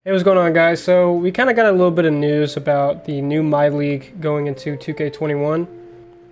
Hey, what's going on, guys? So we kind of got a little bit of news about the new My League going into 2K21,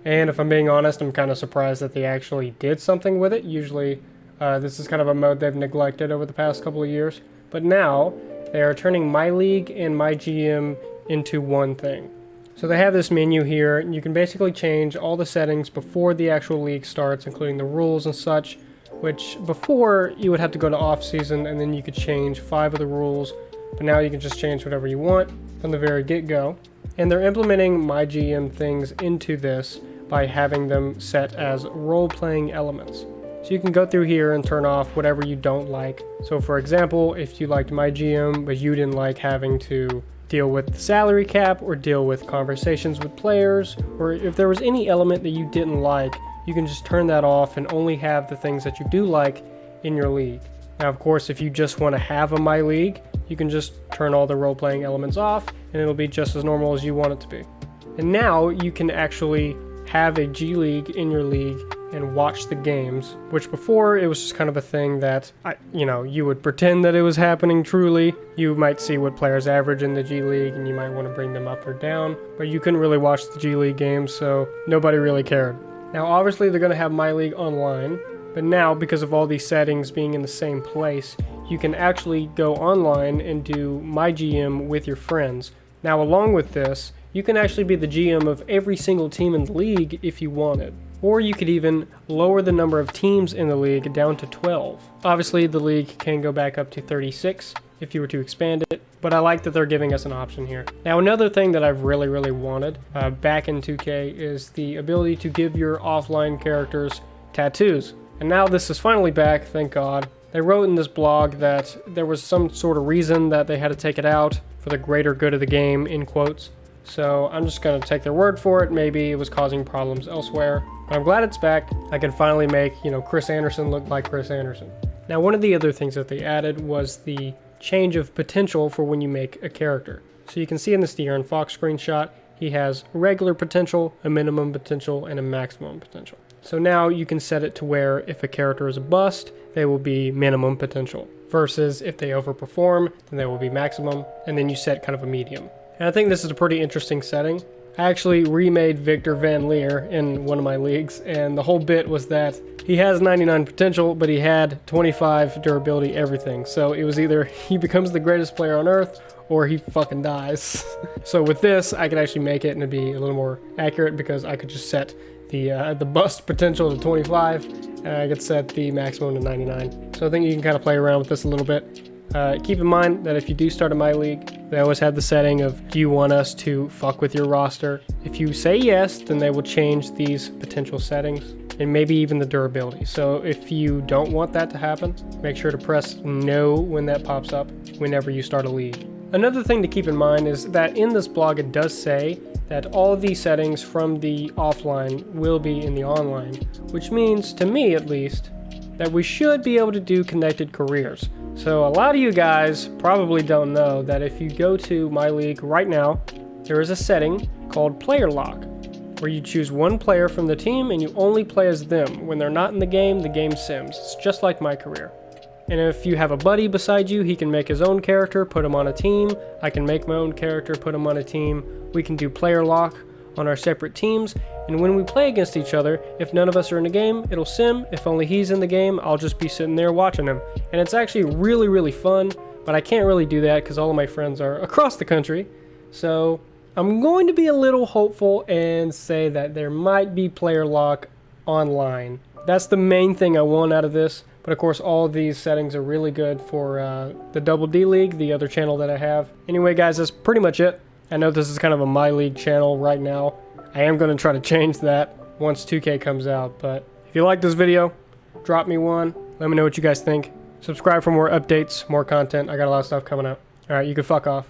and if I'm being honest, I'm kind of surprised that they actually did something with it. Usually this is kind of a mode they've neglected over the past couple of years, but now they are turning My League and My GM into one thing. So they have this menu here, and you can basically change all the settings before the actual league starts, including the rules and such, which before you would have to go to off-season and then you could change 5 of the rules. But now you can just change whatever you want from the very get-go. And they're implementing My GM things into this by having them set as role-playing elements. So you can go through here and turn off whatever you don't like. So for example, if you liked My GM, but you didn't like having to deal with the salary cap or deal with conversations with players, or if there was any element that you didn't like, you can just turn that off and only have the things that you do like in your league. Now, of course, if you just want to have a My League, you can just turn all the role-playing elements off and it'll be just as normal as you want it to be. And now you can actually have a G League in your league and watch the games, which before it was just kind of a thing that, you would pretend that it was happening truly. You might see what players average in the G League and you might want to bring them up or down, but you couldn't really watch the G League games, so nobody really cared. Now, obviously, they're going to have My League online, but now, because of all these settings being in the same place, you can actually go online and do My GM with your friends. Now, along with this, you can actually be the GM of every single team in the league if you wanted. Or you could even lower the number of teams in the league down to 12. Obviously, the league can go back up to 36 if you were to expand it, but I like that they're giving us an option here. Now, another thing that I've really wanted back in 2K is the ability to give your offline characters tattoos. And now this is finally back, thank God. They wrote in this blog that there was some sort of reason that they had to take it out for the greater good of the game, in quotes. So I'm just going to take their word for it. Maybe it was causing problems elsewhere. But I'm glad it's back. I can finally make, Chris Anderson look like Chris Anderson. Now, one of the other things that they added was the change of potential for when you make a character. So you can see in this De'Aaron Fox screenshot, he has regular potential, a minimum potential, and a maximum potential. So now you can set it to where if a character is a bust, they will be minimum potential, versus if they overperform, then they will be maximum, and then you set kind of a medium. And I think this is a pretty interesting setting. I actually remade Victor Van Leer in one of my leagues, and the whole bit was that he has 99 potential, but he had 25 durability everything. So it was either he becomes the greatest player on earth, or he fucking dies. So with this, I could actually make it and it'd be a little more accurate because I could just set the bust potential to 25, and I could set the maximum to 99. So I think you can kind of play around with this a little bit. Keep in mind that if you do start a My League, they always have the setting of, do you want us to fuck with your roster? If you say yes, then they will change these potential settings and maybe even the durability. So if you don't want that to happen, make sure to press no when that pops up whenever you start a league. Another thing to keep in mind is that in this blog it does say that all of these settings from the offline will be in the online, which means, to me at least, that we should be able to do connected careers. So a lot of you guys probably don't know that if you go to My League right now, there is a setting called Player Lock, where you choose one player from the team and you only play as them. When they're not in the game sims. It's just like my career. And if you have a buddy beside you, he can make his own character, put him on a team. I can make my own character, put him on a team. We can do player lock on our separate teams. And when we play against each other, if none of us are in the game, it'll sim. If only he's in the game, I'll just be sitting there watching him. And it's actually really fun, but I can't really do that because all of my friends are across the country. So I'm going to be a little hopeful and say that there might be player lock online. That's the main thing I want out of this. But of course, all of these settings are really good for the Double D League, the other channel that I have. Anyway, guys, that's pretty much it. I know this is kind of a My League channel right now. I am going to try to change that once 2K comes out. But if you like this video, drop me one. Let me know what you guys think. Subscribe for more updates, more content. I got a lot of stuff coming out. All right, you can fuck off.